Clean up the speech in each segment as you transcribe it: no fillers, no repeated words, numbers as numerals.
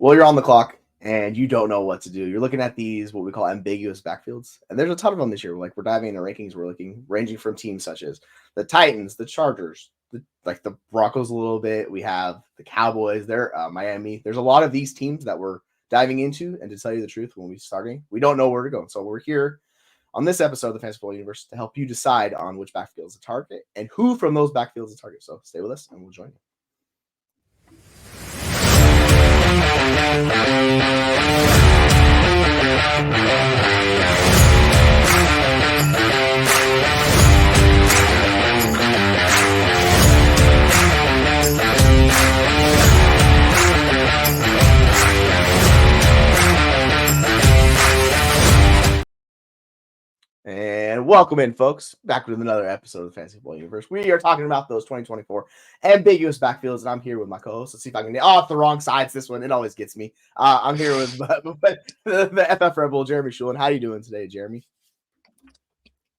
Well, you're on the clock and you don't know what to do. You're looking at these, what we call ambiguous backfields. And there's a ton of them this year. Like we're diving into rankings, we're looking ranging from teams such as the Titans, the Chargers, the Broncos a little bit. We have the Cowboys there, Miami. There's a lot of these teams that we're diving into. And to tell you the truth, when we're starting, we don't know where to go. So we're here on this episode of the Fantasy Football Universe to help you decide on which backfield is a target and who from those backfields is a target. So stay with us and we'll join you. And welcome in, folks, back with another episode of the Fantasy Football Universe. We are talking about those 2024 ambiguous backfields, and I'm here with my co-host. Let's see if I can get off the wrong sides. This one, it always gets me. I'm here with the FF Rebel, Jeremy Shulin. How you doing today, Jeremy?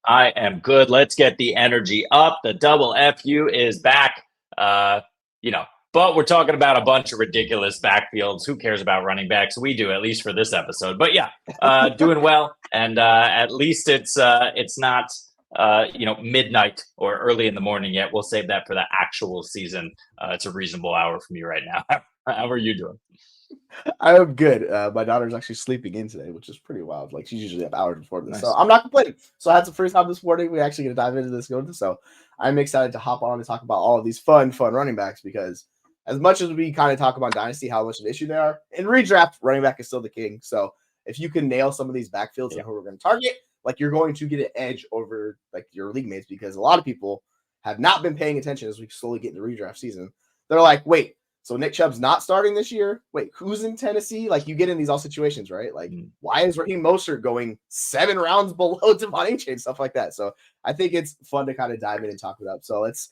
I am good. Let's get the energy up. The double FU is back. But we're talking about a bunch of ridiculous backfields. Who cares about running backs? We do, at least for this episode. But yeah, doing well. And at least it's not midnight or early in the morning yet. We'll save that for the actual season. It's a reasonable hour for me right now. How are you doing? I'm good. My daughter's actually sleeping in today, which is pretty wild. Like she's usually up hours before this, nice. So I'm not complaining. So I had some free time this morning. We actually going to dive into this. So I'm excited to hop on and talk about all of these fun running backs because as much as we kind of talk about dynasty, how much of an issue they are in redraft, running back is still the king. So if you can nail some of these backfields and who we're going to target, like you're going to get an edge over like your league mates because a lot of people have not been paying attention as we slowly get into redraft season. They're like, wait. So Nick Chubb's not starting this year? Wait, who's in Tennessee? Like you get in these all situations, right? Like why is Raheem Mostert going 7 rounds below Devon Achane, stuff like that. So I think it's fun to kind of dive in and talk it up. So let's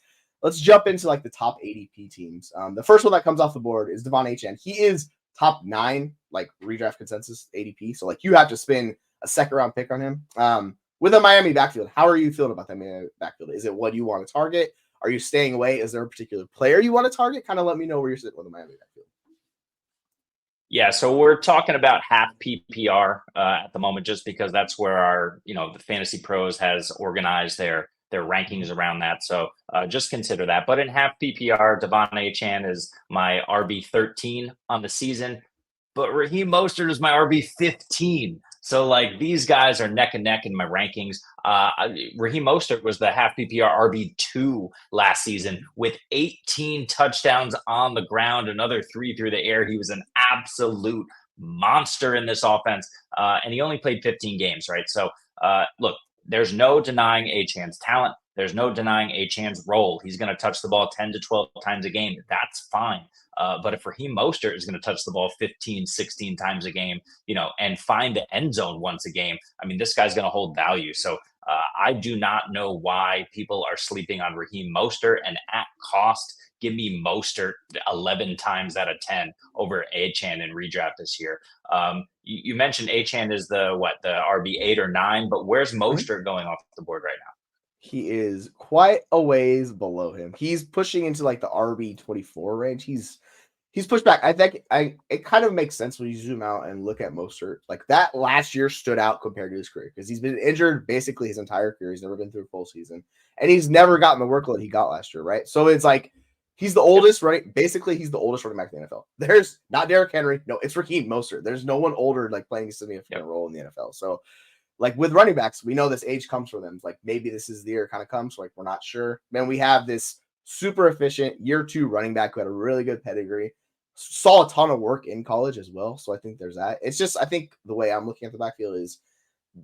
jump into like the top ADP teams. The first one that comes off the board is Devon Achane. He is top 9, like redraft consensus ADP. So like you have to spend a second round pick on him. With a Miami backfield, how are you feeling about that Miami backfield? Is it what you want to target? Are you staying away? Is there a particular player you want to target? Kind of let me know where you're sitting with the Miami backfield. Yeah, so we're talking about half PPR at the moment, just because that's where our, the Fantasy Pros has organized their rankings around that. So just consider that. But in half PPR, Devon Achane is my RB13 on the season, but Raheem Mostert is my RB15. So like these guys are neck and neck in my rankings. Raheem Mostert was the half PPR RB2 last season with 18 touchdowns on the ground, another 3 through the air. He was an absolute monster in this offense, and he only played 15 games, right? So look, there's no denying Achane's talent. There's no denying Achane's role. He's going to touch the ball 10 to 12 times a game. That's fine. But if Raheem Mostert is going to touch the ball 15, 16 times a game, and find the end zone once a game, I mean, this guy's going to hold value. So I do not know why people are sleeping on Raheem Mostert, and at cost, give me Mostert 11 times out of 10 over Achane in redraft this year. You mentioned Achane is the RB8 or 9, but where's Mostert going off the board right now? He is quite a ways below him. He's pushing into like the RB24 range. He's pushed back. I think it kind of makes sense when you zoom out and look at Mostert. Like that last year stood out compared to his career because he's been injured basically his entire career. He's never been through a full season, and he's never gotten the workload he got last year, right? So it's like he's the oldest, right? Basically, he's the oldest running back in the NFL. There's not Derrick Henry. No, it's Raheem Mostert. There's no one older like playing a significant role in the NFL. So like with running backs, we know this age comes for them. It's like maybe this is the year it kind of comes. So like we're not sure. Man, we have this super efficient year 2 running back who had a really good pedigree, saw a ton of work in college as well. So I think there's that. It's just I think the way I'm looking at the backfield is,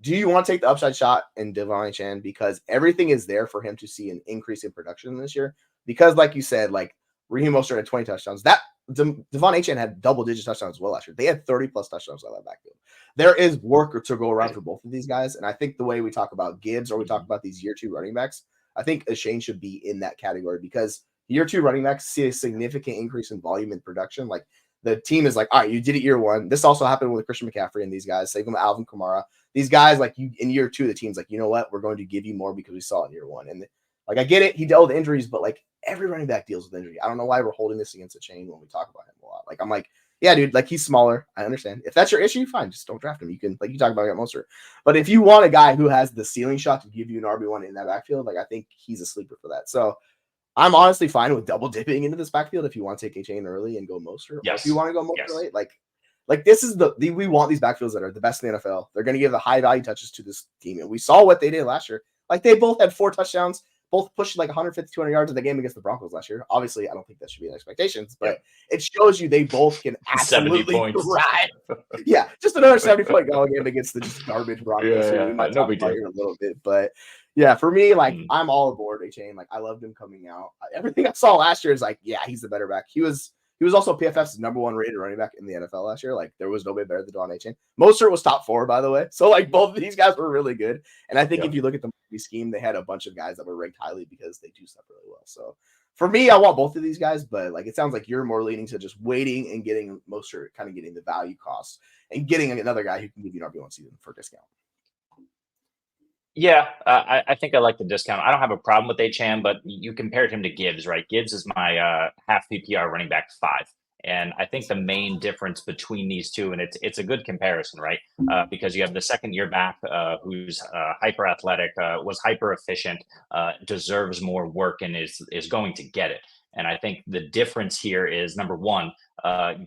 do you want to take the upside shot in Devon Achane because everything is there for him to see an increase in production this year? Because like you said, like Raheem Mostert had 20 touchdowns. That Devon Achane had double-digit touchdowns as well last year. They had 30-plus touchdowns on that backfield. There is work to go around for both of these guys, and I think the way we talk about Gibbs or we talk about these year 2 running backs, I think Achane should be in that category because year 2 running backs see a significant increase in volume and production. Like the team is like, all right, you did it year 1. This also happened with Christian McCaffrey and these guys. Same with Alvin Kamara. These guys, like you in year 2, the team's like, you know what, we're going to give you more because we saw it in year 1. And like I get it, he dealt with injuries, but like every running back deals with injury. I don't know why we're holding this against Achane when we talk about him a lot. Like I'm like, yeah, dude, like he's smaller. I understand. If that's your issue, fine, just don't draft him. You can, like you talk about, get Mostert. But if you want a guy who has the ceiling shot to give you an RB1 in that backfield, like I think he's a sleeper for that. So I'm honestly fine with double dipping into this backfield if you want to take a chain early and go Mostert, or if you want to go Mostert late, like this is we want these backfields that are the best in the NFL. They're going to give the high value touches to this team, and we saw what they did last year. Like they both had 4 touchdowns, both pushed like 150, 200 yards in the game against the Broncos last year. Obviously, I don't think that should be an expectations, but it shows you they both can absolutely thrive. Yeah, just another 70-point goal game against the just garbage Broncos. We might talk about it in a little bit, but yeah, for me, like I'm all aboard A-Chain. Like I loved him coming out. Everything I saw last year is like, yeah, he's the better back. He was also PFF's #1 rated running back in the NFL last year. Like there was nobody better than Don A-Chain. Mostert was top 4, by the way. So like both of these guys were really good. And I think if you look at the scheme, they had a bunch of guys that were ranked highly because they do stuff really well. So for me, I want both of these guys, but like it sounds like you're more leaning to just waiting and getting Mostert, kind of getting the value cost and getting another guy who can give you an RB1 season for a discount. Yeah, I think I like the discount. I don't have a problem with Achane, but you compared him to Gibbs, right? Gibbs is my half PPR running back 5. And I think the main difference between these two, and it's a good comparison, right? Because you have the second year back who's hyper athletic, was hyper efficient, deserves more work, and is going to get it. And I think the difference here is number one,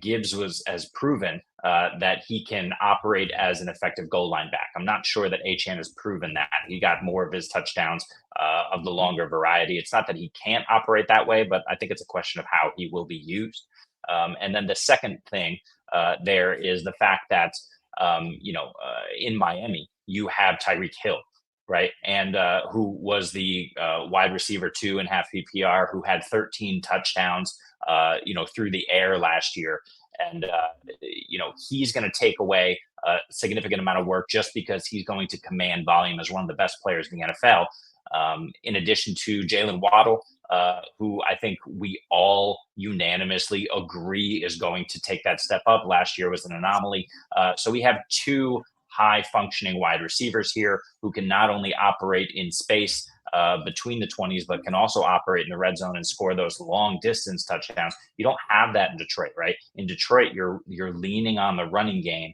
Gibbs has proven that he can operate as an effective goal line back. I'm not sure that Achane has proven that. He got more of his touchdowns of the longer variety. It's not that he can't operate that way, but I think it's a question of how he will be used. And then the second thing there is the fact that, in Miami, you have Tyreek Hill, right? And who was the wide receiver 2 in half PPR, who had 13 touchdowns, through the air last year. And, he's going to take away a significant amount of work just because he's going to command volume as one of the best players in the NFL. In addition to Jalen Waddle, who I think we all unanimously agree is going to take that step up. Last year was an anomaly. So we have 2 high functioning wide receivers here who can not only operate in space between the 20s, but can also operate in the red zone and score those long distance touchdowns. You don't have that in Detroit, right? In Detroit, you're leaning on the running game.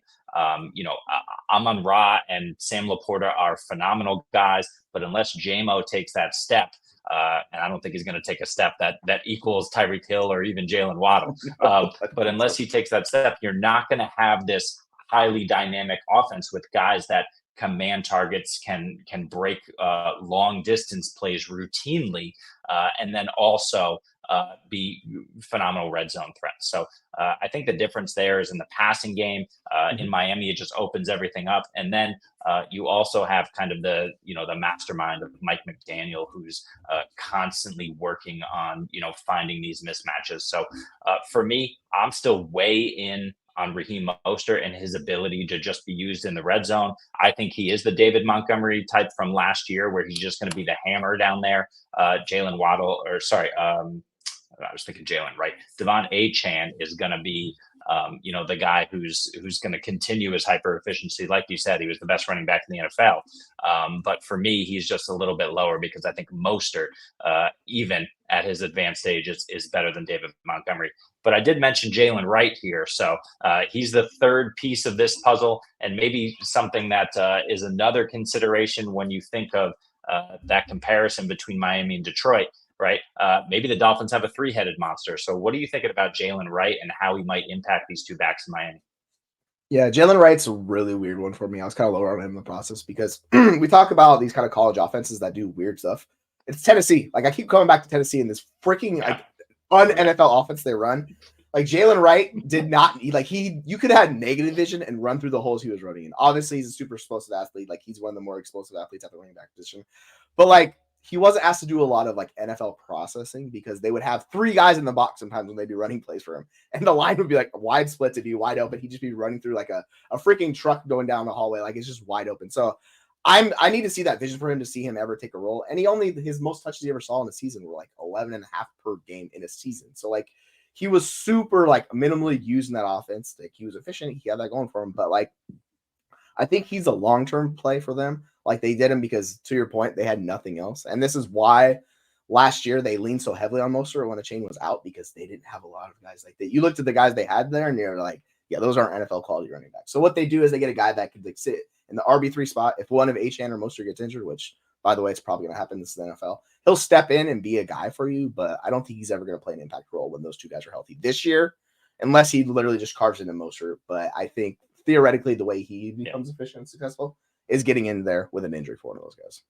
Amon-Ra and Sam Laporta are phenomenal guys, but unless JMO takes that step, and I don't think he's going to take a step that equals Tyreek Hill or even Jalen Waddle, but unless he takes that step, you're not going to have this highly dynamic offense with guys that command targets, can break long distance plays routinely, and then also be phenomenal red zone threats. So I think the difference there is in the passing game. In Miami, it just opens everything up. And then you also have kind of the mastermind of Mike McDaniel, who's constantly working on, finding these mismatches. So for me, I'm still way in on Raheem Mostert and his ability to just be used in the red zone. I think he is the David Montgomery type from last year, where he's just going to be the hammer down there. Jalen Waddle, I was thinking Jalen, right? Devon Achane is going to be, the guy who's going to continue his hyper efficiency. Like you said, he was the best running back in the NFL. But for me, he's just a little bit lower because I think Mostert, even at his advanced stage, is better than David Montgomery. But I did mention Jalen Wright here. So he's the third piece of this puzzle, and maybe something that is another consideration when you think of that comparison between Miami and Detroit. Right. Maybe the Dolphins have a 3-headed monster. So what are you thinking about Jalen Wright and how he might impact these 2 backs in Miami? Yeah, Jalen Wright's a really weird one for me. I was kind of lower on him in the process because we talk about these kind of college offenses that do weird stuff. It's Tennessee. Like I keep coming back to Tennessee and this freaking un-NFL offense they run. Like Jalen Wright did not need, like you could have had negative vision and run through the holes he was running in. Obviously, he's a super explosive athlete. Like he's one of the more explosive athletes at the running back position. But like he wasn't asked to do a lot of like NFL processing because they would have 3 guys in the box sometimes when they'd be running plays for him. And the line would be like wide split to be wide open. He'd just be running through like a freaking truck going down the hallway. Like it's just wide open. So I need to see that vision for him to see him ever take a role. And his most touches he ever saw in the season were like 11.5 per game in a season. So like he was super like minimally used in that offense. Like he was efficient. He had that going for him. But like I think he's a long-term play for them. Like they did him because, to your point, they had nothing else. And this is why, last year they leaned so heavily on Mostert when the chain was out because they didn't have a lot of guys like that. You looked at the guys they had there and you're like, yeah, those aren't NFL quality running backs. So what they do is they get a guy that could like sit in the RB3 spot. If one of Achane or Mostert gets injured, which by the way, it's probably going to happen. This is the NFL. He'll step in and be a guy for you, but I don't think he's ever going to play an impact role when those two guys are healthy this year, unless he literally just carves into Mostert. But I think theoretically, the way he becomes efficient and successful is getting in there with an injury for one of those guys.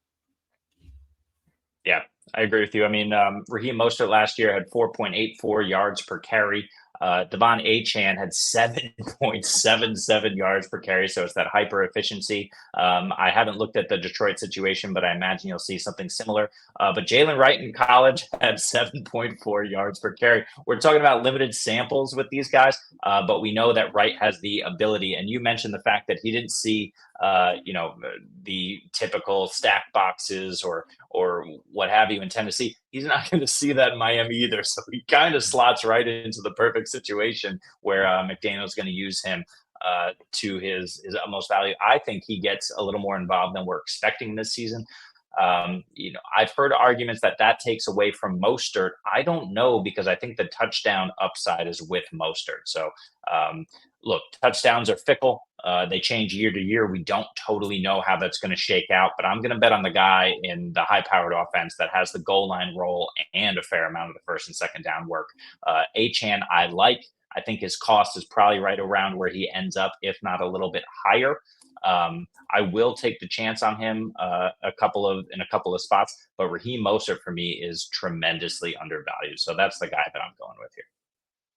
Yeah, I agree with you. I mean, Raheem Mostert last year had 4.84 yards per carry. Devon Achane had 7.77 yards per carry, so it's that hyper efficiency. I haven't looked at the Detroit situation, but I imagine you'll see something similar. But Jalen Wright in college had 7.4 yards per carry. We're talking about limited samples with these guys, but we know that Wright has the ability. And you mentioned the fact that he didn't see, the typical stack boxes or what have you in Tennessee. He's not going to see that in Miami either. So he kind of slots right into the perfect situation where McDaniel's going to use him to his utmost value. I think he gets a little more involved than we're expecting this season. I've heard arguments that takes away from Mostert. I don't know, because I think the touchdown upside is with Mostert. So, look, touchdowns are fickle. They change year to year. We don't totally know how that's going to shake out, but I'm going to bet on the guy in the high-powered offense that has the goal line role and a fair amount of the first and second down work. Achane, I like. I think his cost is probably right around where he ends up, if not a little bit higher. I will take the chance on him in a couple of spots, but Raheem Mostert for me is tremendously undervalued. So that's the guy that I'm going with here.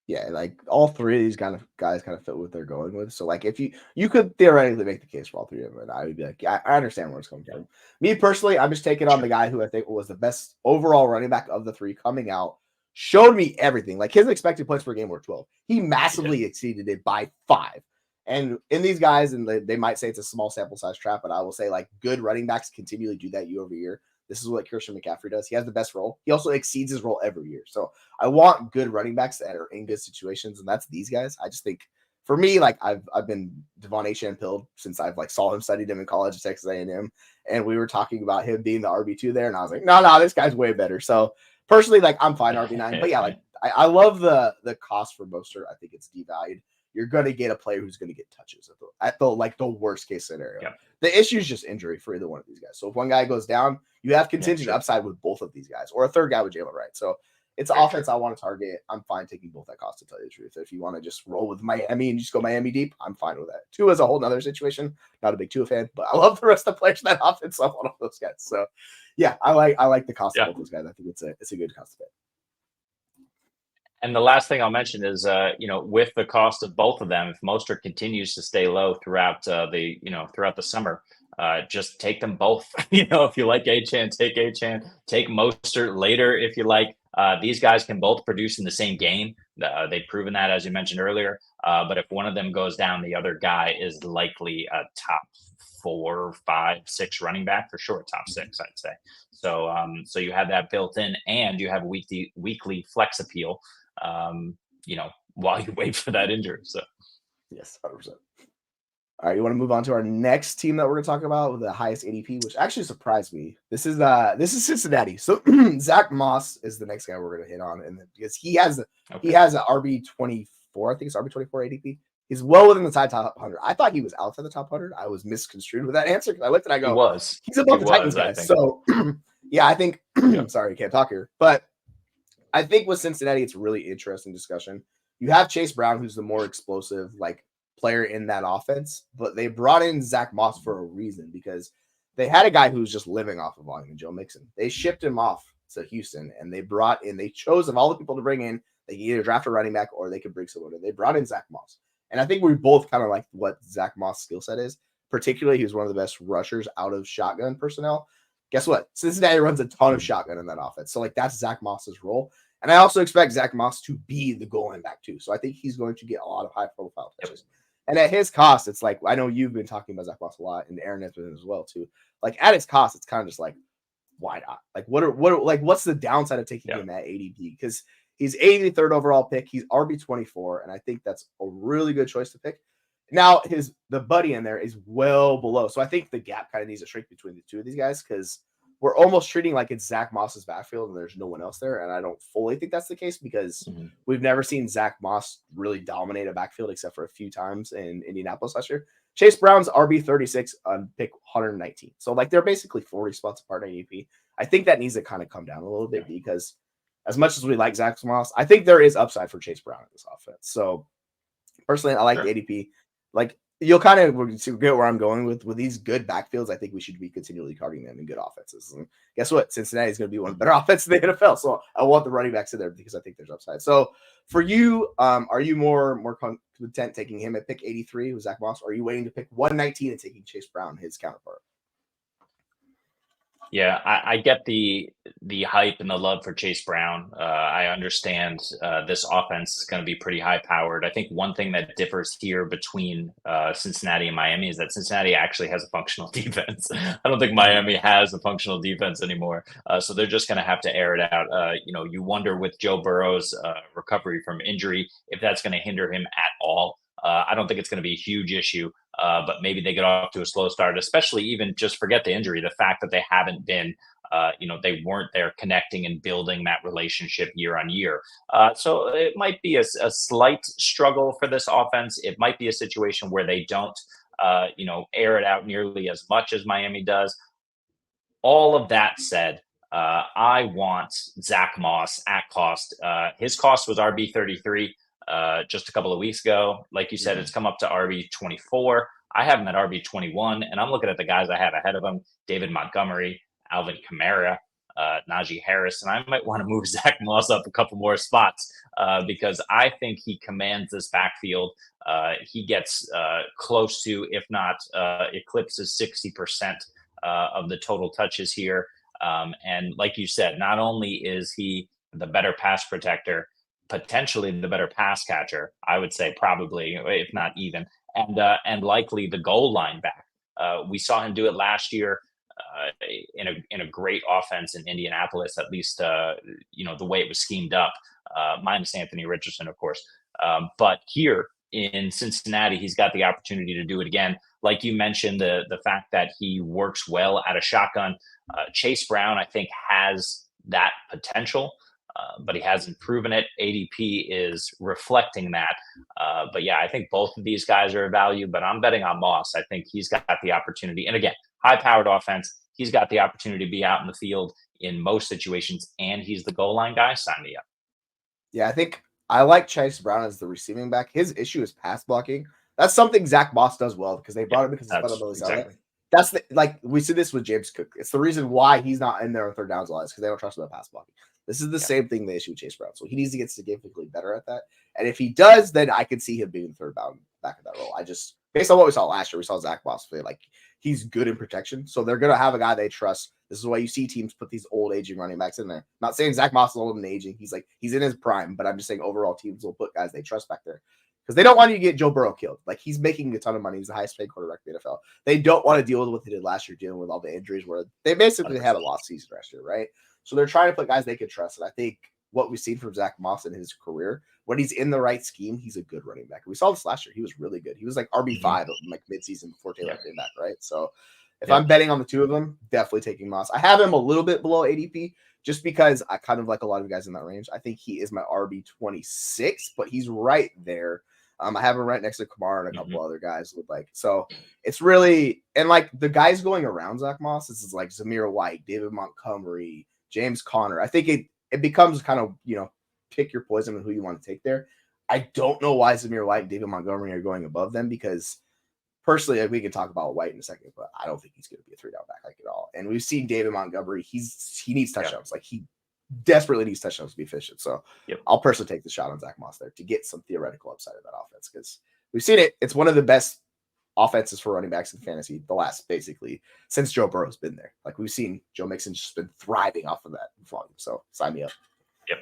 Yeah, like all three of these kind of guys kind of fit what they're going with. So like if you could theoretically make the case for all three of them, and I would be like, yeah, I understand where it's coming from. Me personally, I'm just taking on the guy who I think was the best overall running back of the three coming out. Showed me everything. Like his expected points per game were 12. He massively exceeded it by 5. And in these guys, and they might say it's a small sample size trap, but I will say like good running backs continually do that year over year. This is what Christian McCaffrey does. He has the best role. He also exceeds his role every year. So I want good running backs that are in good situations, and that's these guys. I just think for me, like I've been Devon Achane pilled since I've like saw him, studied him in college at Texas A&M, and we were talking about him being the RB2 there, and I was like, no, this guy's way better. So personally, like I'm fine RB9, but yeah, like I love the cost for Mostert. I think it's devalued. You're going to get a player who's going to get touches at the like the worst case scenario. Yep. The issue is just injury for either one of these guys. So if one guy goes down, you have contingent upside with both of these guys, or a third guy with Jalen Wright. So it's an offense I want to target. I'm fine taking both that cost, to tell you the truth. If you want to just roll with Miami and just go Miami deep, I'm fine with that. Tua is a whole nother situation. Not a big Tua fan, but I love the rest of the players in that offense. So I want all those guys. So yeah, I like the cost of both those guys. I think it's a good cost to pay. And the last thing I'll mention is, with the cost of both of them, if Mostert continues to stay low throughout the summer, just take them both. If you like Achane, take Mostert later if you like. These guys can both produce in the same game. They've proven that, as you mentioned earlier. But if one of them goes down, the other guy is likely a top 4, 5, 6 running back, for sure, top 6, I'd say. So, so you have that built in, and you have weekly flex appeal. While you wait for that injury. So yes, 100%. All right, you want to move on to our next team that we're going to talk about with the highest ADP, which actually surprised me. This is Cincinnati. So Zach Moss is the next guy we're going to hit on, and because he has an RB24, I think it's RB24 ADP. He's well within the top 100. I thought he was outside the top 100. I was misconstrued with that answer because I looked and I go, he's above the Titans guy. So yeah, I think I'm sorry, I can't talk here, but I think with Cincinnati, it's a really interesting discussion. You have Chase Brown, who's the more explosive like player in that offense, but they brought in Zach Moss for a reason, because they had a guy who was just living off of volume, Joe Mixon. They shipped him off to Houston, and they chose of all the people to bring in, they could either draft a running back or they could bring someone in. They brought in Zach Moss. And I think we both kind of like what Zach Moss' skill set is. Particularly, he was one of the best rushers out of shotgun personnel. Guess what? Cincinnati runs a ton of shotgun in that offense. So, like, that's Zach Moss's role. And I also expect Zach Moss to be the goal line back, too. So I think he's going to get a lot of high-profile touches. And at his cost, it's like, I know you've been talking about Zach Moss a lot, and Aaron has been as well, too. Like, at his cost, it's kind of just like, why not? Like, what's the downside of taking him at ADP? Because he's 83rd overall pick. He's RB24, and I think that's a really good choice to pick. Now, the buddy in there is well below. So I think the gap kind of needs to shrink between the two of these guys, because we're almost treating like it's Zach Moss's backfield and there's no one else there. And I don't fully think that's the case because we've never seen Zach Moss really dominate a backfield except for a few times in Indianapolis last year. Chase Brown's RB 36 on pick 119. So like they're basically 40 spots apart in ADP. I think that needs to kind of come down a little bit because as much as we like Zach Moss, I think there is upside for Chase Brown in this offense. So personally, I like the ADP. Like you'll kind of get where I'm going with these good backfields. I think we should be continually targeting them in good offenses. And guess what? Cincinnati is going to be one of the better offenses in the NFL. So I want the running backs in there because I think there's upside. So for you, are you more content taking him at pick 83 with Zach Moss, or are you waiting to pick 119 and taking Chase Brown, his counterpart? Yeah, I get the hype and the love for Chase Brown. I understand this offense is going to be pretty high powered. I think one thing that differs here between Cincinnati and Miami is that Cincinnati actually has a functional defense. I don't think Miami has a functional defense anymore. So they're just going to have to air it out. You wonder with Joe Burrow's recovery from injury if that's going to hinder him at all. I don't think it's going to be a huge issue, but maybe they get off to a slow start, especially even just forget the injury. The fact that they haven't been, they weren't there connecting and building that relationship year on year. So it might be a slight struggle for this offense. It might be a situation where they don't, air it out nearly as much as Miami does. All of that said, I want Zach Moss at cost. His cost was RB 33. Just a couple of weeks ago. Like you said, it's come up to RB 24. I have him at RB 21, and I'm looking at the guys I have ahead of him: David Montgomery, Alvin Kamara, Najee Harris, and I might want to move Zach Moss up a couple more spots because I think he commands this backfield. He gets close to, if not eclipses 60% of the total touches here. And like you said, not only is he the better pass protector, potentially the better pass catcher, I would say probably, if not even, and likely the goal line back. We saw him do it last year in a great offense in Indianapolis, at least the way it was schemed up, minus Anthony Richardson, of course. But here in Cincinnati, he's got the opportunity to do it again. Like you mentioned, the fact that he works well at a shotgun. Chase Brown, I think, has that potential. But he hasn't proven it. ADP is reflecting that. But yeah, I think both of these guys are a value, but I'm betting on Moss. I think he's got the opportunity. And again, high-powered offense. He's got the opportunity to be out in the field in most situations, and he's the goal line guy. Sign me up. Yeah, I think I like Chase Brown as the receiving back. His issue is pass blocking. That's something Zach Moss does well because they brought him because his fundamentals exactly. That's we see this with James Cook. It's the reason why he's not in there on third downs a lot is because they don't trust him at pass blocking. This is the same thing they issue with Chase Brown. So he needs to get significantly better at that. And if he does, then I could see him being third down back in that role. I just, based on what we saw last year, we saw Zach Moss play like he's good in protection. So they're going to have a guy they trust. This is why you see teams put these old aging running backs in there. Not saying Zach Moss is old and aging. He's in his prime, but I'm just saying overall teams will put guys they trust back there. Because they don't want you to get Joe Burrow killed. Like, he's making a ton of money. He's the highest paid quarterback in the NFL. They don't want to deal with what they did last year, dealing with all the injuries where they basically 100%. Had a lost season last year, right? So they're trying to put guys they can trust. And I think what we've seen from Zach Moss in his career, when he's in the right scheme, he's a good running back. We saw this last year. He was really good. He was like RB5 like midseason before Taylor came back, right? So if I'm betting on the two of them, definitely taking Moss. I have him a little bit below ADP just because I kind of like a lot of guys in that range. I think he is my RB26, but he's right there. I have him right next to Kamara and a couple other guys with so it's really, and like the guys going around Zach Moss, this is like Zamir White, David Montgomery, James Conner. I think it becomes kind of, pick your poison with who you want to take there. I don't know why Zamir White and David Montgomery are going above them because personally, we can talk about White in a second, but I don't think he's going to be a 3-down back at all. And we've seen David Montgomery, he needs touchdowns. Like he desperately needs touchdowns to be efficient. So I'll personally take the shot on Zach Moss there to get some theoretical upside of that offense because we've seen it. It's one of the best offenses for running backs in fantasy the last basically since Joe Burrow's been there. Like we've seen Joe Mixon's just been thriving off of that volume. So sign me up. Yep.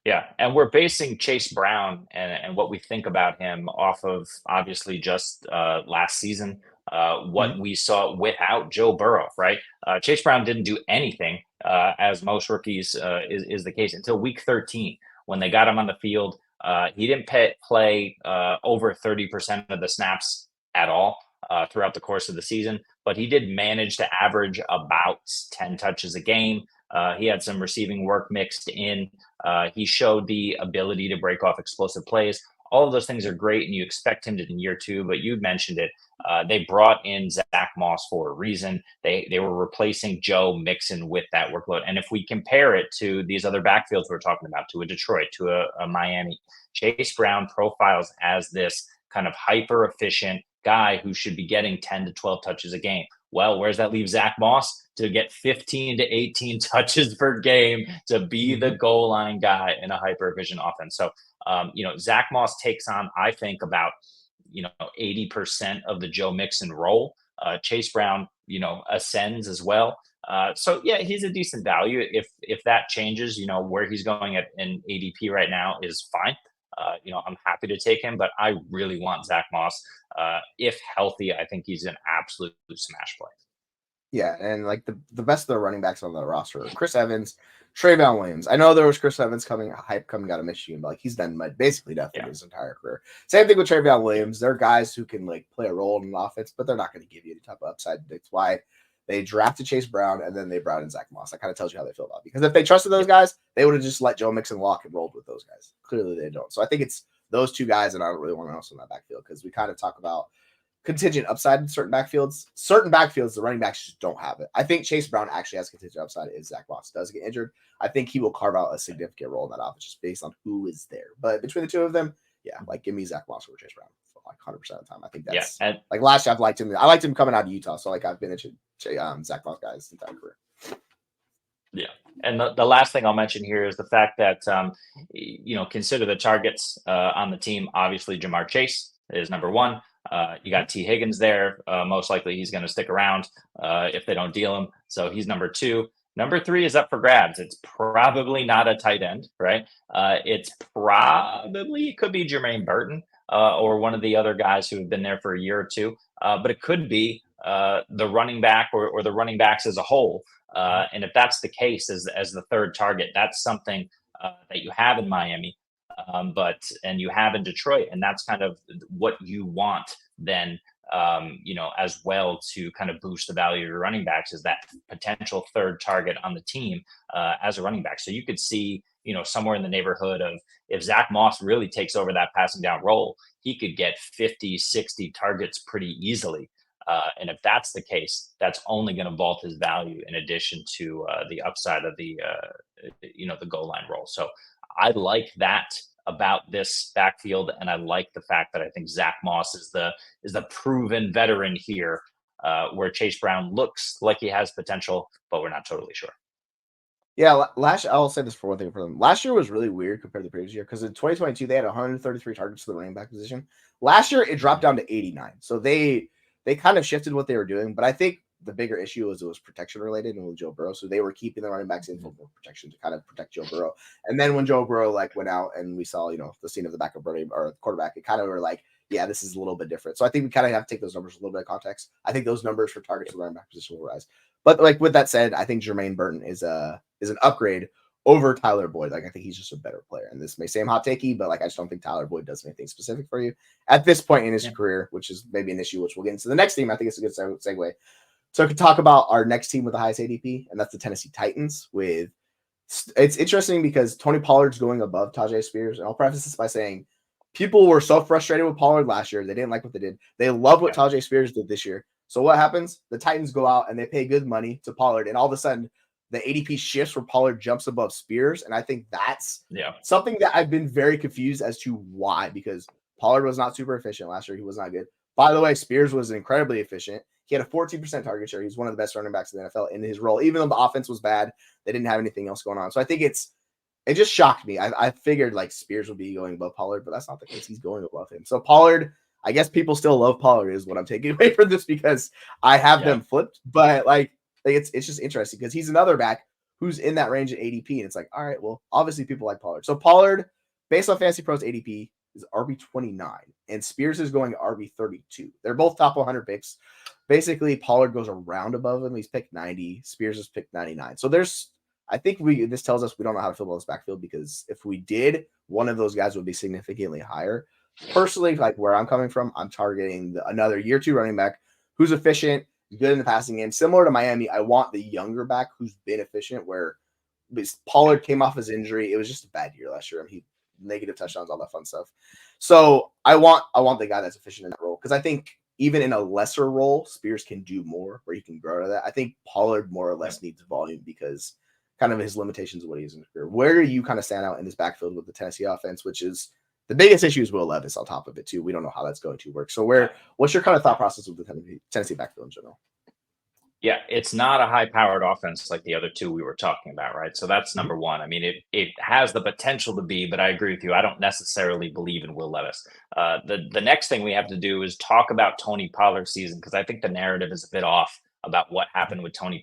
Yeah, and we're basing Chase Brown and what we think about him off of obviously just last season, what we saw without Joe Burrow, right? Chase Brown didn't do anything, as most rookies is the case, until week 13 when they got him on the field. He didn't play over 30% of the snaps at all. throughout the course of the season, but he did manage to average about 10 touches a game. He had some receiving work mixed in. He showed the ability to break off explosive plays. All of those things are great, and you expect him to in year two. But you mentioned it. They brought in Zach Moss for a reason. They were replacing Joe Mixon with that workload. And if we compare it to these other backfields we're talking about, to a Detroit, to a Miami, Chase Brown profiles as this kind of hyper efficient guy who should be getting 10 to 12 touches a game. Well, where's that leave Zach Moss? To get 15 to 18 touches per game, to be the goal line guy in a hyper efficient offense. So, Zach Moss takes on, I think, about 80% of the Joe Mixon role. Chase Brown, ascends as well. So yeah, he's a decent value. If that changes, where he's going at in ADP right now is fine. I'm happy to take him, but I really want Zach Moss. If healthy, I think he's an absolute smash play. Yeah, and like the best of the running backs on the roster are Chris Evans, Trayvon Williams. I know there was Chris Evans coming out of Michigan, but like he's done basically nothing his entire career. Same thing with Trayvon Williams. They're guys who can like play a role in an offense, but they're not going to give you any type of upside. That's why they drafted Chase Brown and then they brought in Zach Moss. That kind of tells you how they feel about it. Because if they trusted those guys, they would have just let Joe Mixon walk and rolled with those guys. Clearly they don't. So I think it's those two guys, and I don't really want to else in that backfield because we kind of talk about contingent upside in certain backfields. Certain backfields, the running backs just don't have it. I think Chase Brown actually has contingent upside if Zach Moss does get injured. I think he will carve out a significant role in that offense just based on who is there. But between the two of them, yeah, like give me Zach Moss over Chase Brown for like 100% of the time. I think that's like last year I've liked him. I liked him coming out of Utah, so like I've been a Zach Moss guy his entire career. Yeah. And the last thing I'll mention here is the fact that, consider the targets on the team. Obviously, Jamar Chase is number one. You got T. Higgins there. Most likely he's going to stick around if they don't deal him. So he's number two. Number three is up for grabs. It's probably not a tight end, right? It could be Jermaine Burton or one of the other guys who have been there for a year or two. But it could be the running back or the running backs as a whole. And if that's the case as the third target, that's something that you have in Miami, and you have in Detroit, and that's kind of what you want then, as well to kind of boost the value of your running backs is that potential third target on the team as a running back. So you could see, somewhere in the neighborhood of if Zach Moss really takes over that passing down role, he could get 50, 60 targets pretty easily. And if that's the case, that's only going to vault his value in addition to the upside of the goal line role. So I like that about this backfield, and I like the fact that I think Zach Moss is the proven veteran here, where Chase Brown looks like he has potential, but we're not totally sure. Yeah, I'll say this for one thing for them. Last year was really weird compared to the previous year because in 2022 they had 133 targets to the running back position. Last year it dropped down to 89. So they kind of shifted what they were doing, but I think the bigger issue was it was protection related and with Joe Burrow. So they were keeping the running backs in for protection to kind of protect Joe Burrow. And then when Joe Burrow went out and we saw, the scene of the backup running or quarterback, it kind of were like, yeah, this is a little bit different. So I think we kind of have to take those numbers with a little bit of context. I think those numbers for targets to the running back position will rise. But like with that said, I think Jermaine Burton is an upgrade over Tyler Boyd. Like I think he's just a better player. And this may seem hot takey, but like I just don't think Tyler Boyd does anything specific for you at this point in his career, which is maybe an issue, which we'll get into the next team. I think it's a good segue. So I could talk about our next team with the highest ADP, and that's the Tennessee Titans. It's interesting because Tony Pollard's going above Tajay Spears, and I'll preface this by saying people were so frustrated with Pollard last year. They didn't like what they did. They love what Tajay Spears did this year. So what happens? The Titans go out and they pay good money to Pollard, and all of a sudden the ADP shifts where Pollard jumps above Spears. And I think that's something that I've been very confused as to why, because Pollard was not super efficient last year. He was not good. By the way, Spears was incredibly efficient. He had a 14% target share. He's one of the best running backs in the NFL in his role. Even though the offense was bad, they didn't have anything else going on. So I think it just shocked me. I figured like Spears would be going above Pollard, but that's not the case. He's going above him. So Pollard, I guess people still love Pollard is what I'm taking away from this because I have them flipped. But like it's just interesting because he's another back who's in that range of ADP. And it's like, all right, well, obviously people like Pollard. So Pollard, based on Fantasy Pros ADP, is RB29, and Spears is going RB32. They're both top 100 picks. Basically, Pollard goes around above him. He's picked 90. Spears is picked 99. So I think this tells us we don't know how to fill this backfield because if we did, one of those guys would be significantly higher. personally, like where I'm coming from, I'm targeting another year 2 running back who's efficient, good in the passing game. Similar to Miami, I want the younger back who's been efficient. Where Pollard came off his injury, it was just a bad year last year. I mean, he negative touchdowns, all that fun stuff. So I want the guy that's efficient in that role, because I think even in a lesser role, Spears can do more where he can grow to that. I think Pollard more or less needs volume because kind of his limitations of what he is in his career. Where do you kind of stand out in this backfield with the Tennessee offense, which is the biggest issue is Will Levis on top of it too. We don't know how that's going to work. So what's your kind of thought process with the Tennessee backfield in general? Yeah, it's not a high-powered offense like the other two we were talking about, right? So that's Mhm. number one. I mean, it has the potential to be, but I agree with you. I don't necessarily believe in Will Levis. The next thing we have to do is talk about Tony Pollard's season, because I think the narrative is a bit off about what happened with Tony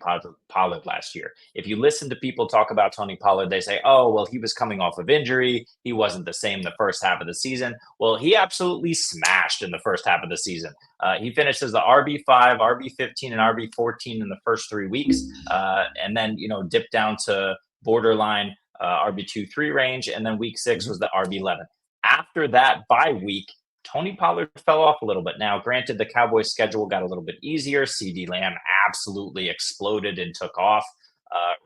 Pollard last year. If you listen to people talk about Tony Pollard, they say, "Oh, well, he was coming off of injury. He wasn't the same the first half of the season." Well, he absolutely smashed in the first half of the season. He finished as the RB5, RB15, and RB14 in the first 3 weeks, and then dipped down to borderline RB2-3 range, and then week 6 was the RB11. After that bye week, Tony Pollard fell off a little bit. Now, granted, the Cowboys' schedule got a little bit easier. CD Lamb absolutely exploded and took off.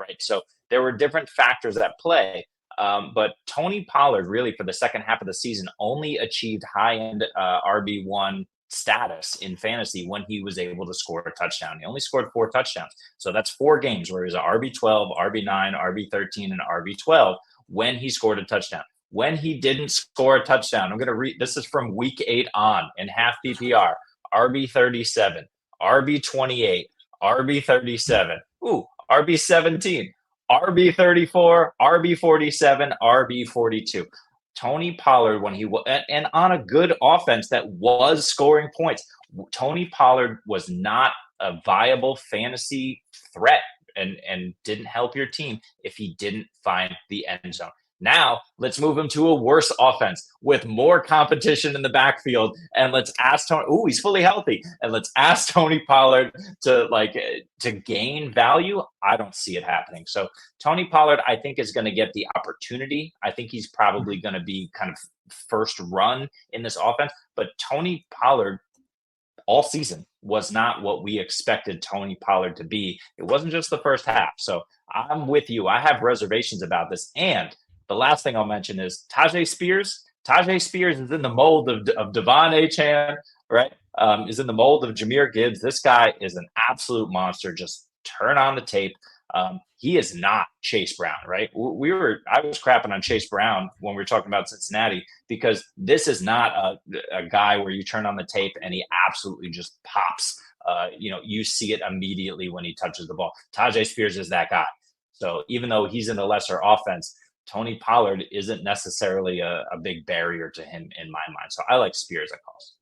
Right, so there were different factors at play. But Tony Pollard, really, for the second half of the season, only achieved high-end RB1 status in fantasy when he was able to score a touchdown. He only scored 4 touchdowns. So that's 4 games where he was a RB12, RB9, RB13, and RB12 when he scored a touchdown. When he didn't score a touchdown, I'm going to read this is from week 8 on in half PPR: RB37, RB28, RB37, RB17, RB34, RB47, RB42. Tony Pollard, when he was, and on a good offense that was scoring points, Tony Pollard was not a viable fantasy threat and didn't help your team if he didn't find the end zone. Now let's move him to a worse offense with more competition in the backfield, and let's ask Tony. Oh, he's fully healthy, and let's ask Tony Pollard to gain value. I don't see it happening. So Tony Pollard, I think, is going to get the opportunity. I think he's probably going to be kind of first run in this offense. But Tony Pollard all season was not what we expected Tony Pollard to be. It wasn't just the first half. So I'm with you. I have reservations about this. And the last thing I'll mention is Tajay Spears. Tajay Spears is in the mold of Devon Achane, right? Is in the mold of Jahmyr Gibbs. This guy is an absolute monster. Just turn on the tape. He is not Chase Brown, right? I was crapping on Chase Brown when we were talking about Cincinnati, because this is not a guy where you turn on the tape and he absolutely just pops. You see it immediately when he touches the ball. Tajay Spears is that guy. So even though he's in a lesser offense, Tony Pollard isn't necessarily a big barrier to him in my mind. So I like Spears at cost.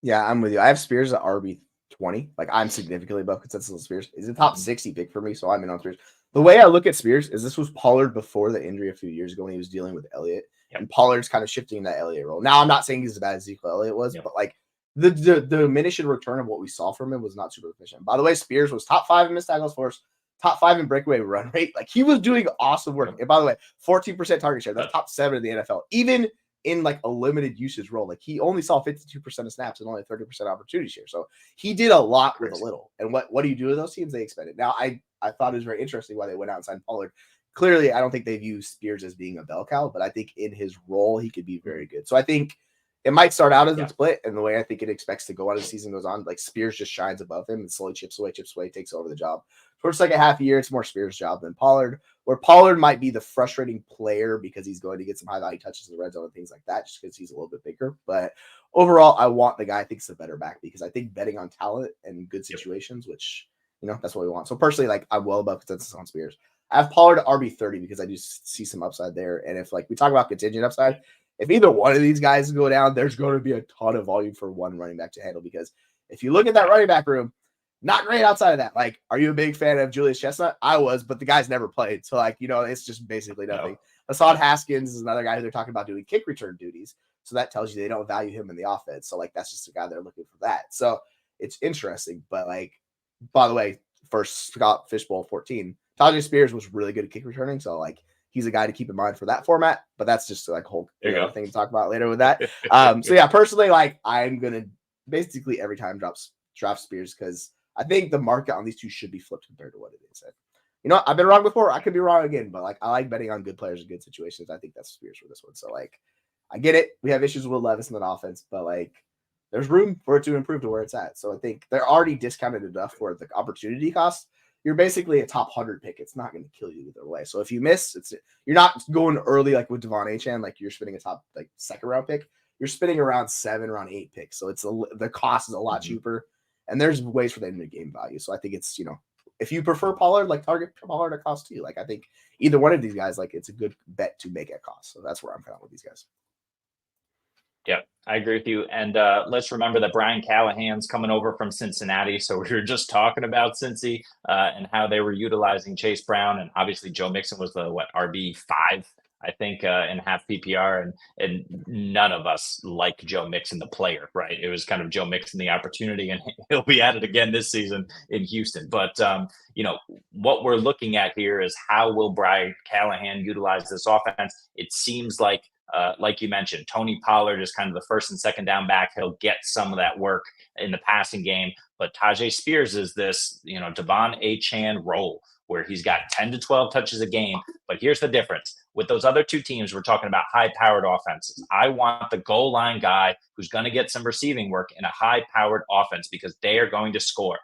Yeah, I'm with you. I have Spears at RB20. Like, I'm significantly above consensus on Spears. He's a top 60 pick for me, so I'm in on Spears. The way I look at Spears is this was Pollard before the injury a few years ago when he was dealing with Elliott. Yep. And Pollard's kind of shifting that Elliott role. Now, I'm not saying he's as bad as Ezekiel Elliott was, but like the diminishing return of what we saw from him was not super efficient. By the way, Spears was top 5 in missed tackles force, top 5 in breakaway run rate. Like, he was doing awesome work. And by the way, 14% target share. That's top 7 in the NFL. Even in like a limited usage role, like he only saw 52% of snaps and only 30% opportunity share. So he did a lot with a little. And what do you do with those teams? They expend it. Now, I thought it was very interesting why they went out and signed Pollard. Clearly, I don't think they view Spears as being a bell cow, but I think in his role, he could be very good. So I think it might start out as a split, and the way I think it expects to go as the season goes on, like Spears just shines above him and slowly chips away, takes over the job. Towards like a half a year, it's more Spears' job than Pollard, where Pollard might be the frustrating player because he's going to get some high value touches in the red zone and things like that, just because he's a little bit bigger. But overall, I want the guy I think is the better back, because I think betting on talent and good situations, which, that's what we want. So personally, like, I'm well above consensus on Spears. I have Pollard at RB30 because I do see some upside there. And if like we talk about contingent upside, if either one of these guys go down, there's going to be a ton of volume for one running back to handle, because if you look at that running back room, not great outside of that. Like, are you a big fan of Julius Chestnut? I was, but the guy's never played. So, like, it's just basically nothing. Hassan Haskins is another guy who they're talking about doing kick return duties. So that tells you they don't value him in the offense. So, like, that's just a guy they're looking for that. So it's interesting. But, like, by the way, first Scott Fishbowl 14, Tajay Spears was really good at kick returning. So, like, he's a guy to keep in mind for that format. But that's just like a whole thing to talk about later with that. So yeah, personally, like I'm gonna basically every time draft Spears because I think the market on these two should be flipped compared to what it is. And, I've been wrong before. I could be wrong again, but like I like betting on good players in good situations. I think that's Spears for this one. So like I get it. We have issues with Levis in the offense, but like there's room for it to improve to where it's at. So I think they're already discounted enough for the opportunity cost. You're basically a top 100 pick. It's not going to kill you either way. So if you miss, you're not going early like with Devon Achane, like you're spending a top like second round pick. You're spending around 7, around 8 picks. So the cost is a lot cheaper, and there's ways for them to gain value. So I think it's if you prefer Pollard, like target Pollard at cost too. Like I think either one of these guys, like it's a good bet to make at cost. So that's where I'm kind of with these guys. Yep, I agree with you. And let's remember that Brian Callahan's coming over from Cincinnati. So we were just talking about Cincy and how they were utilizing Chase Brown. And obviously Joe Mixon was the, RB5, I think, in half PPR. And none of us like Joe Mixon, the player, right? It was kind of Joe Mixon, the opportunity, and he'll be at it again this season in Houston. But, what we're looking at here is how will Brian Callahan utilize this offense? It seems like you mentioned, Tony Pollard is kind of the first and second down back. He'll get some of that work in the passing game. But Tajay Spears is this, Devon Achane role where he's got 10 to 12 touches a game. But here's the difference. With those other two teams, we're talking about high-powered offenses. I want the goal line guy who's going to get some receiving work in a high-powered offense because they are going to score.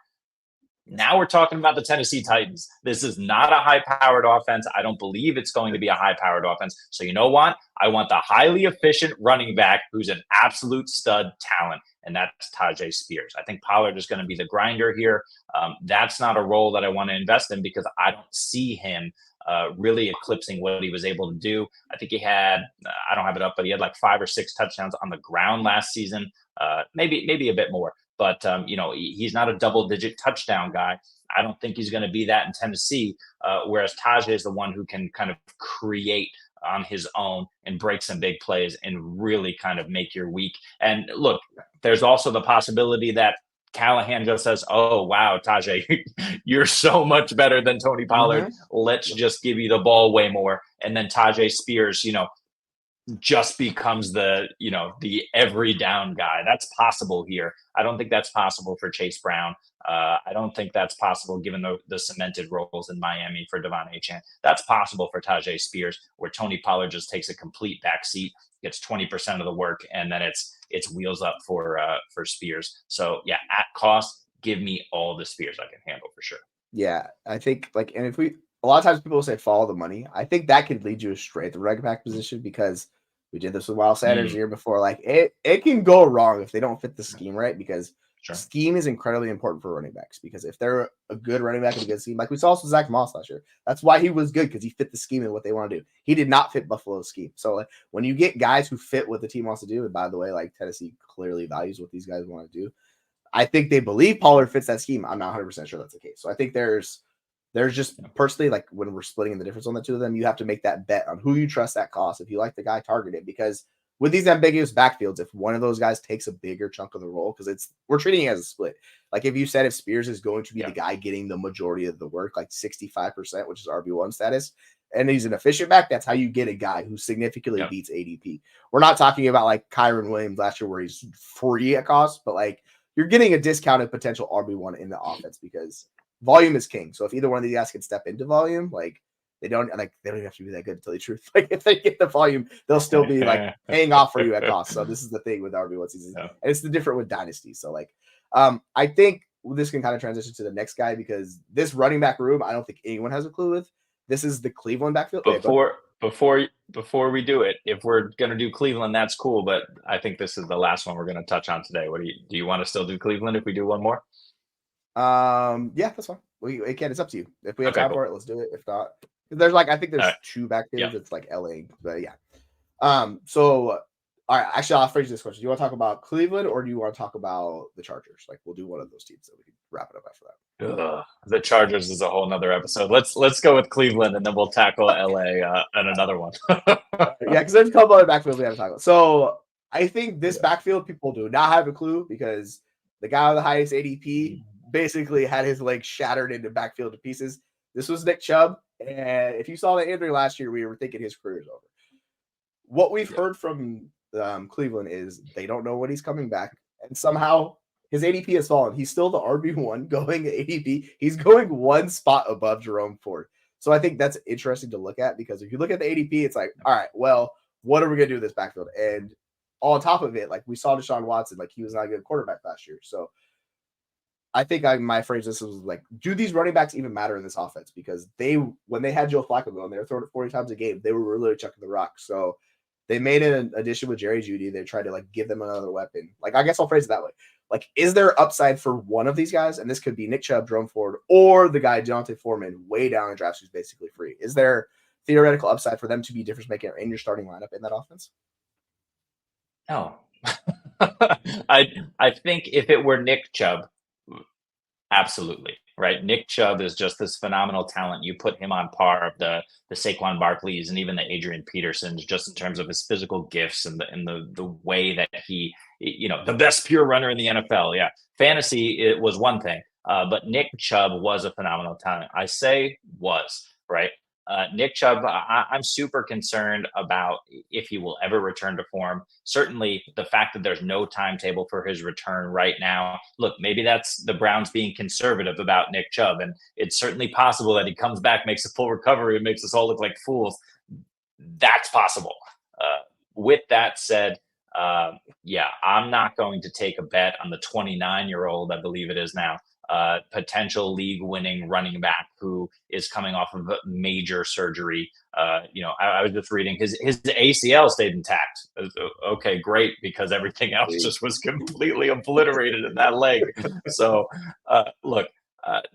Now we're talking about the Tennessee Titans. This is not a high-powered offense. I don't believe it's going to be a high-powered offense. So you know what? I want the highly efficient running back who's an absolute stud talent, and that's Tajay Spears. I think Pollard is going to be the grinder here. That's not a role that I want to invest in because I don't see him really eclipsing what he was able to do. I think he had, I don't have it up, but he had like 5 or 6 touchdowns on the ground last season, maybe a bit more. But, he's not a double-digit touchdown guy. I don't think he's going to be that in Tennessee, whereas Tajay is the one who can kind of create on his own and break some big plays and really kind of make your week. And look, there's also the possibility that Callahan just says, oh, wow, Tajay, you're so much better than Tony Pollard. Let's just give you the ball way more. And then Tajay Spears, just becomes the every down guy. That's possible here. I don't think that's possible for Chase Brown. I don't think that's possible given the cemented roles in Miami for Devon Achane. That's possible for Tajay Spears, where Tony Pollard just takes a complete backseat, gets 20% of the work, and then it's wheels up for Spears. So yeah, at cost, give me all the Spears I can handle for sure. Yeah, I think and if a lot of times people will say follow the money. I think that could lead you astray at the running back position because we did this with Miles Sanders the year before. Like it can go wrong if they don't fit the scheme right because scheme is incredibly important for running backs because if they're a good running back in a good scheme, like we saw with Zach Moss last year, that's why he was good because he fit the scheme and what they want to do. He did not fit Buffalo's scheme. So like when you get guys who fit what the team wants to do, and by the way, like Tennessee clearly values what these guys want to do, I think they believe Pollard fits that scheme. I'm not 100% sure that's the case. So I think there's just personally, like when we're splitting the difference on the two of them, you have to make that bet on who you trust at cost. If you like the guy, target it because with these ambiguous backfields, if one of those guys takes a bigger chunk of the role, because we're treating it as a split. Like if you said if Spears is going to be the guy getting the majority of the work, like 65%, which is RB1 status, and he's an efficient back, that's how you get a guy who significantly beats ADP. We're not talking about like Kyron Williams last year where he's free at cost, but like you're getting a discounted potential RB1 in the offense because volume is king. So if either one of these guys can step into volume, like they don't even have to be that good to tell you the truth. Like if they get the volume, they'll still be like paying off for you at cost. So this is the thing with RB1 season. And it's the different with dynasty. So like I think this can kind of transition to the next guy because this running back room, I don't think anyone has a clue with. This is the Cleveland backfield. Before we do it, if we're gonna do Cleveland, that's cool. But I think this is the last one we're gonna touch on today. What do you want to still do Cleveland if we do one more? Yeah, that's fine. Again, it's up to you. If we have time for it, let's do it. If not, there's I think there's 2 backfields. It's like LA, but yeah. So all right, actually, I'll phrase this question. Do you want to talk about Cleveland or do you want to talk about the Chargers? Like we'll do one of those teams so we can wrap it up after that. The Chargers is a whole nother episode. Let's go with Cleveland and then we'll tackle LA and another one. Yeah, because there's a couple other backfields we have to talk about. So I think this backfield people do not have a clue because the guy with the highest ADP basically had his leg shattered into backfield to pieces. This was Nick Chubb. And if you saw the injury last year, we were thinking his career is over. What we've heard from Cleveland is they don't know when he's coming back, and somehow his ADP has fallen. He's still the RB1 going ADP. He's going one spot above Jerome Ford. So I think that's interesting to look at, because if you look at the ADP, it's like, all right, well, what are we going to do with this backfield? And on top of it, like we saw Deshaun Watson, like he was not a good quarterback last year. So I think my phrase this was like, do these running backs even matter in this offense? Because when they had Joe Flacco going, they were throwing it 40 times a game. They were really chucking the rock. So they made an addition with Jerry Jeudy. They tried to like give them another weapon. Like, I guess I'll phrase it that way. Like, is there upside for one of these guys? And this could be Nick Chubb, Jerome Ford, or the guy Deontay Foreman way down in drafts who's basically free. Is there theoretical upside for them to be difference maker in your starting lineup in that offense? No. I think if it were Nick Chubb, absolutely, right? Nick Chubb is just this phenomenal talent. You put him on par of the Saquon Barkleys and even the Adrian Petersons, just in terms of his physical gifts and the way that he, the best pure runner in the NFL. Yeah, fantasy, it was one thing, but Nick Chubb was a phenomenal talent. I say was, right? Nick Chubb, I'm super concerned about if he will ever return to form. Certainly, the fact that there's no timetable for his return right now. Look, maybe that's the Browns being conservative about Nick Chubb, and it's certainly possible that he comes back, makes a full recovery, and makes us all look like fools. That's possible. With that said, I'm not going to take a bet on the 29-year-old, I believe it is now, potential league-winning running back who is coming off of a major surgery. I was just reading his ACL stayed intact. Okay, great, because everything else just was completely obliterated in that leg. So, look,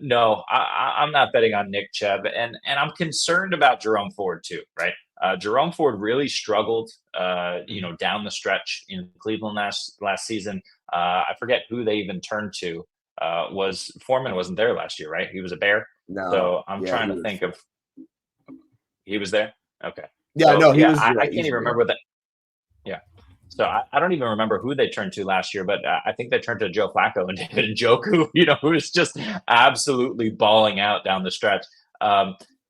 no, I'm not betting on Nick Chubb, and I'm concerned about Jerome Ford too, right? Jerome Ford really struggled, down the stretch in Cleveland last season. I forget who they even turned to. Foreman wasn't there last year, right? He was a Bear. No. So I'm trying to think of. He was there. Okay. Yeah, so, no, he was. I can't even remember that. Yeah. So I don't even remember who they turned to last year, but I think they turned to Joe Flacco and David Njoku, who was just absolutely balling out down the stretch.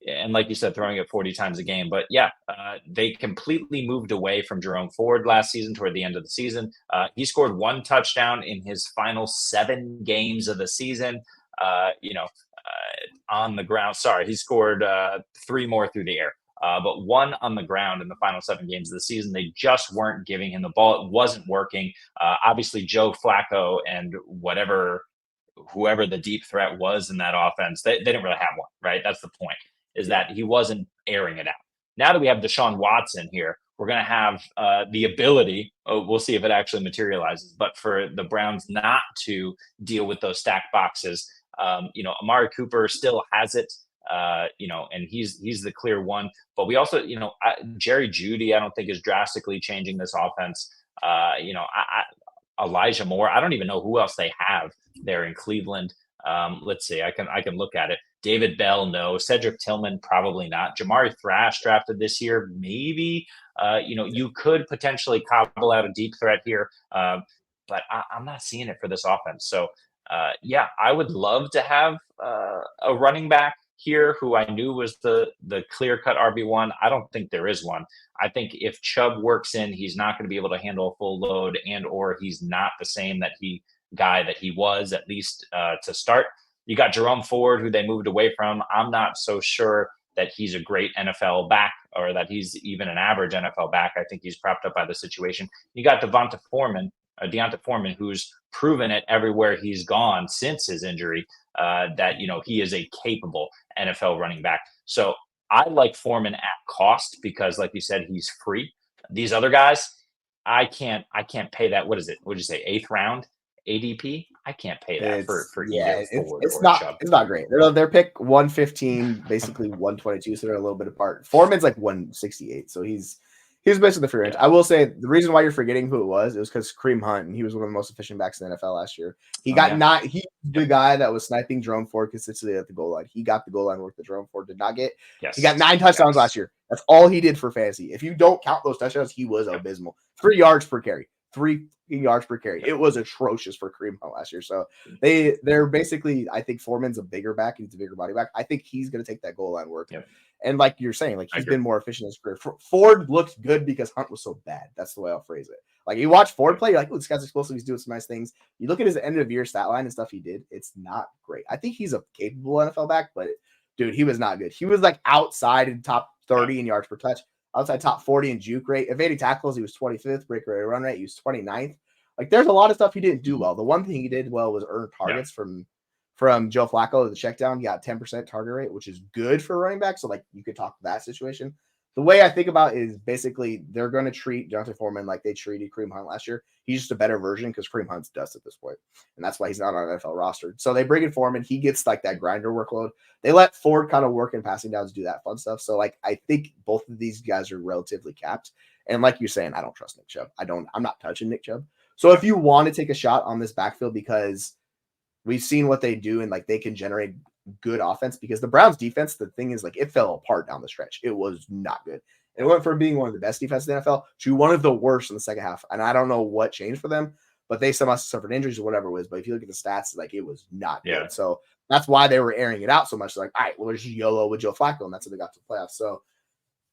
And like you said, throwing it 40 times a game. But yeah, they completely moved away from Jerome Ford last season toward the end of the season. He scored one touchdown in his final 7 games of the season, on the ground. Sorry, he scored 3 more through the air. But 1 on the ground in the final 7 games of the season. They just weren't giving him the ball. It wasn't working. Obviously, Joe Flacco and whoever the deep threat was in that offense, they didn't really have one, right? That's the point, is that he wasn't airing it out. Now that we have Deshaun Watson here, we're going to have the ability, we'll see if it actually materializes, but for the Browns not to deal with those stacked boxes. Amari Cooper still has it. And he's the clear one. But we also, Jerry Jeudy, I don't think is drastically changing this offense. Elijah Moore, I don't even know who else they have there in Cleveland. Let's see, I can look at it. David Bell, no. Cedric Tillman, probably not. Jamari Thrash drafted this year, maybe. You could potentially cobble out a deep threat here, but I'm not seeing it for this offense. So, I would love to have a running back here who I knew was the clear-cut RB1. I don't think there is one. I think if Chubb works in, he's not going to be able to handle a full load, and or he's not the same guy that he was, at least to start. You got Jerome Ford, who they moved away from. I'm not so sure that he's a great NFL back, or that he's even an average NFL back. I think he's propped up by the situation. You got Deontay Foreman, who's proven it everywhere he's gone since his injury, that he is a capable NFL running back. So I like Foreman at cost because, like you said, he's free. These other guys, I can't pay that. What is it? What did you say? 8th round ADP? I can't pay that for it's not great. They're pick 115, basically 122, so they're a little bit apart. Foreman's like 168, so he's basically the free range. I will say the reason why you're forgetting who it was because Kareem Hunt, and he was one of the most efficient backs in the NFL last year. He's the guy that was sniping Jerome Ford consistently at the goal line. He got the goal line work that Jerome Ford did not get. Yes. He got 9 touchdowns last year. That's all he did for fantasy. If you don't count those touchdowns, he was abysmal. 3 yards per carry. 3 yards per carry. It was atrocious for Kareem Hunt last year. So they're basically, I think Foreman's a bigger back. He's a bigger body back. I think he's going to take that goal line work. Yep. And like you're saying, like I he's agree. been more efficient in his career. Ford looked good because Hunt was so bad. That's the way I'll phrase it. Like you watch Ford play, you're like, oh, this guy's explosive. He's doing some nice things. You look at his end of year stat line and stuff he did. It's not great. I think he's a capable NFL back, but dude, he was not good. He was like outside in top 30 in yards per touch, outside top 40 in juke rate. Evading tackles, he was 25th. Break rate run rate, he was 29th. Like there's a lot of stuff he didn't do well. The one thing he did well was earn targets from Joe Flacco. The check down, he got 10% target rate, which is good for running back. So like you could talk to that situation. The way I think about it is basically they're going to treat Jonathan Foreman like they treated Kareem Hunt last year. He's just a better version because Kareem Hunt's dust at this point, and that's why he's not on an NFL roster. So they bring in Foreman. He gets like that grinder workload. They let Ford kind of work in passing downs, do that fun stuff. So like I think both of these guys are relatively capped. And like you're saying, I don't trust Nick Chubb. I'm not touching Nick Chubb. So if you want to take a shot on this backfield because we've seen what they do and like they can generate good offense, because the Browns defense, the thing is like it fell apart down the stretch. It was not good. It went from being one of the best defenses in the NFL to one of the worst in the second half. And I don't know what changed for them, but they somehow suffered injuries or whatever it was. But if you look at the stats, like it was not good. So that's why they were airing it out so much. Like, all right, well, there's YOLO with Joe Flacco, and that's how they got to the playoffs. So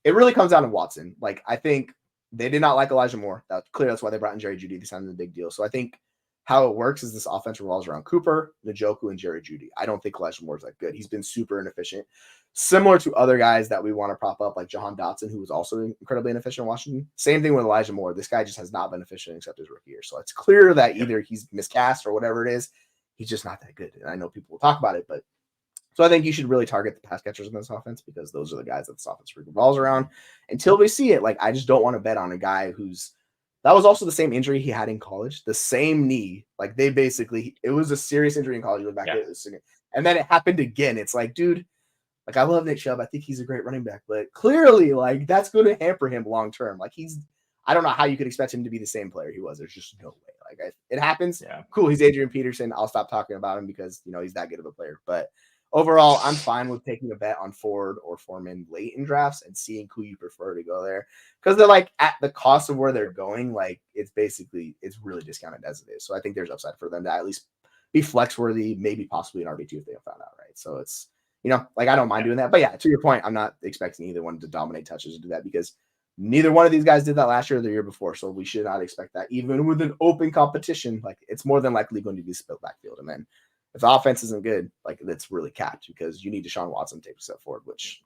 it really comes down to Watson. Like, I think they did not like Elijah Moore. That's clear. That's why they brought in Jerry Jeudy. They signed a big deal. So I think how it works is this offense revolves around Cooper, Njoku, and Jerry Jeudy. I don't think Elijah Moore is that good. He's been super inefficient, similar to other guys that we want to prop up, like Jahan Dotson, who was also incredibly inefficient in Washington. Same thing with Elijah Moore. This guy just has not been efficient except his rookie year. So it's clear that either he's miscast or whatever it is. He's just not that good. And I know people will talk about it, but so I think you should really target the pass catchers in this offense because those are the guys that this offense revolves around. Until we see it, like I just don't want to bet on a guy who's that was also the same injury he had in college, the same knee. Like they basically, it was a serious injury in college. You look back at it, and then it happened again. It's like, dude, like I love Nick Chubb. I think he's a great running back, but clearly, like that's going to hamper him long term. Like I don't know how you could expect him to be the same player he was. There's just no way. Like it happens. Yeah. Cool. He's Adrian Peterson. I'll stop talking about him because he's that good of a player. But overall, I'm fine with taking a bet on Ford or Foreman late in drafts and seeing who you prefer to go there. Because they're like at the cost of where they're going, like it's really discounted as it is. So I think there's upside for them to at least be flex worthy, maybe possibly an RB2 if they have found out, right? So it's, like I don't mind doing that. But yeah, to your point, I'm not expecting either one to dominate touches or do that because neither one of these guys did that last year or the year before. So we should not expect that. Even with an open competition, like it's more than likely going to be split backfield. And then if the offense isn't good, like that's really capped because you need Deshaun Watson to take a step forward, which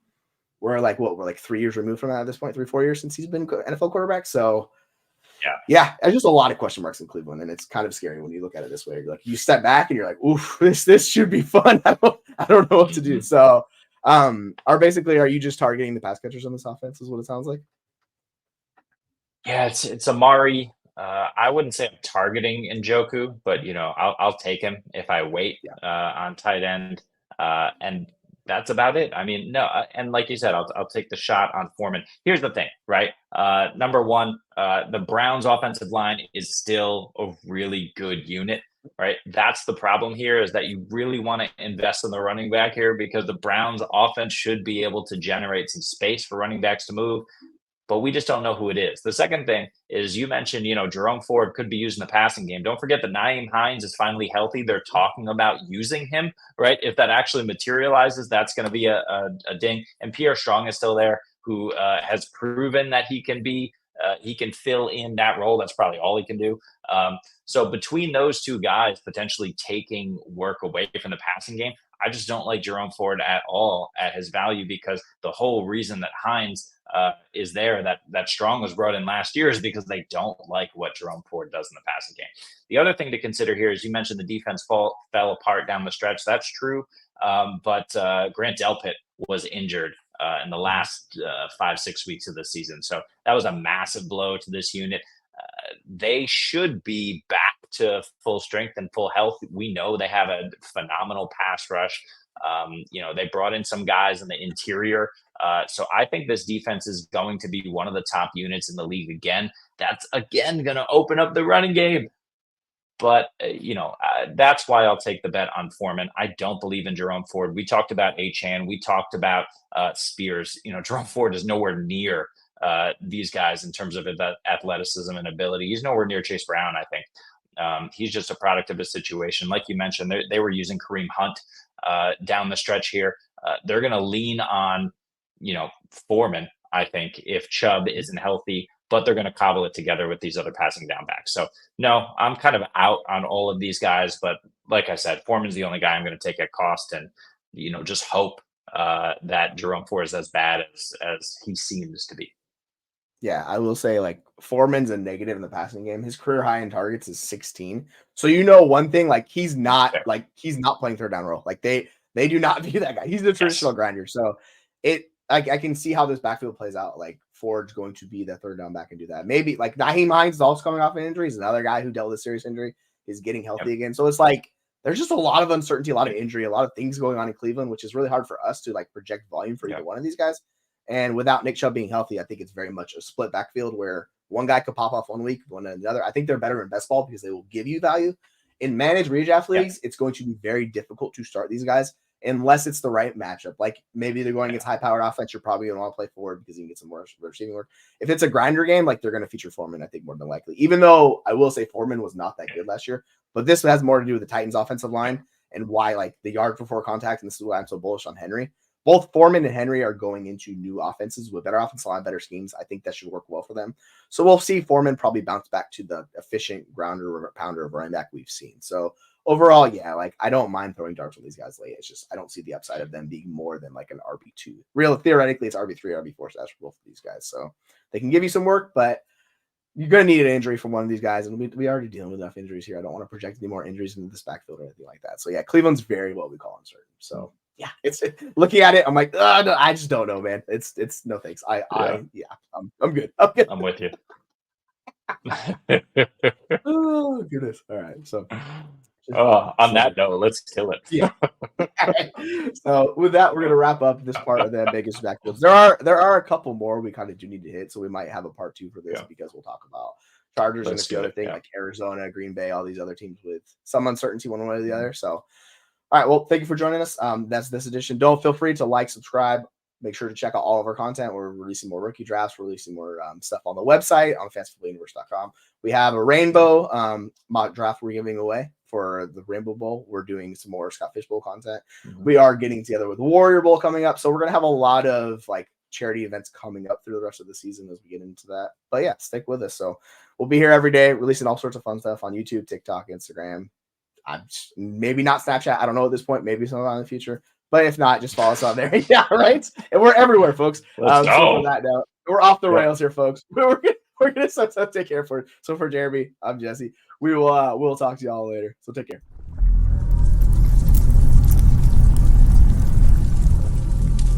we're like 3 years removed from that at this point, 3-4 years since he's been NFL quarterback. So yeah, there's just a lot of question marks in Cleveland, and it's kind of scary when you look at it this way. You're like, you step back and you're like, oof, this should be fun. I don't know what to do. So are you just targeting the pass catchers on this offense is what it sounds like? Yeah, it's Amari. I wouldn't say I'm targeting Njoku, but I'll take him if I wait on tight end, and that's about it. I mean, no, and like you said, I'll take the shot on Foreman. Here's the thing, right? Number one, the Browns' offensive line is still a really good unit, right? That's the problem here is that you really want to invest in the running back here because the Browns' offense should be able to generate some space for running backs to move. But we just don't know who it is. The second thing is you mentioned, Jerome Ford could be used in the passing game. Don't forget that Nyheim Hines is finally healthy. They're talking about using him, right? If that actually materializes, that's going to be a ding. And Pierre Strong is still there, who has proven that he can fill in that role. That's probably all he can do. So between those two guys potentially taking work away from the passing game, I just don't like Jerome Ford at all at his value because the whole reason that Hines is there, that Strong was brought in last year is because they don't like what Jerome Ford does in the passing game. The other thing to consider here is you mentioned the defense fell apart down the stretch. That's true. But Grant Delpit was injured in the last 5-6 weeks of the season. So that was a massive blow to this unit. They should be back to full strength and full health. We know they have a phenomenal pass rush. They brought in some guys in the interior. So I think this defense is going to be one of the top units in the league again. That's, again, going to open up the running game. But, that's why I'll take the bet on Foreman. I don't believe in Jerome Ford. We talked about Achane. We talked about Spears. Jerome Ford is nowhere near these guys in terms of athleticism and ability. He's nowhere near Chase Brown, I think. He's just a product of a situation. Like you mentioned, they were using Kareem Hunt down the stretch here. They're going to lean on, Foreman, I think, if Chubb isn't healthy, but they're going to cobble it together with these other passing down backs. So, no, I'm kind of out on all of these guys. But like I said, Foreman's the only guy I'm going to take at cost and, just hope that Jerome Ford is as bad as he seems to be. Yeah, I will say like Foreman's a negative in the passing game. His career high in targets is 16. So one thing, like he's not playing third down role. Like they do not view that guy. He's the traditional grinder. So I can see how this backfield plays out. Like Ford's going to be the third down back and do that. Maybe like Nyheim Hines is also coming off an injury. He's another guy who dealt with a serious injury, is getting healthy again. So it's like there's just a lot of uncertainty, a lot of injury, a lot of things going on in Cleveland, which is really hard for us to like project volume for either one of these guys. And without Nick Chubb being healthy, I think it's very much a split backfield where one guy could pop off one week, one another. I think they're better in best ball because they will give you value. In managed redraft leagues, it's going to be very difficult to start these guys unless it's the right matchup. Like maybe they're going against high-powered offense. You're probably going to want to play forward because you can get some more receiving work. If it's a grinder game, like they're going to feature Foreman, I think more than likely. Even though I will say Foreman was not that good last year, but this has more to do with the Titans' offensive line and why like the yard before contact. And this is why I'm so bullish on Henry. Both Foreman and Henry are going into new offenses with better offensive line, better schemes. I think that should work well for them. So we'll see Foreman probably bounce back to the efficient grounder or pounder of running back we've seen. So overall, like I don't mind throwing darts on these guys late. It's just I don't see the upside of them being more than like an RB2. Real theoretically, it's RB3, RB4 stash for both of these guys. So they can give you some work, but you're going to need an injury from one of these guys. And we already dealing with enough injuries here. I don't want to project any more injuries into this backfield or anything like that. So Cleveland's very well we call uncertain. So it's looking at it. I'm like, no, I just don't know, man. It's no thanks. I'm good. I'm with you. Oh goodness. All right. So on that note, let's kill it. So with that, we're gonna wrap up this part of the Ambiguous Backfields. There are a couple more we kind of do need to hit, so we might have a part 2 for this because we'll talk about Chargers and a few other things like Arizona, Green Bay, all these other teams with some uncertainty one way or the other. So all right, well, thank you for joining us. That's this edition. Don't feel free to like, subscribe. Make sure to check out all of our content. We're releasing more rookie drafts. We're releasing more stuff on the website on fancifuluniverse.com. We have a rainbow mock draft we're giving away for the Rainbow Bowl. We're doing some more Scott Fish Bowl content. We are getting together with Warrior Bowl coming up. So we're going to have a lot of like charity events coming up through the rest of the season as we get into that. But stick with us. So we'll be here every day releasing all sorts of fun stuff on YouTube, TikTok, Instagram. Maybe not Snapchat. I don't know at this point. Maybe sometime in the future. But if not, just follow us on there. Right? And we're everywhere, folks. So for that note, we're off the rails here, folks. We're gonna take care for it. So for Jeremy, I'm Jesse. We'll talk to y'all later. So take care.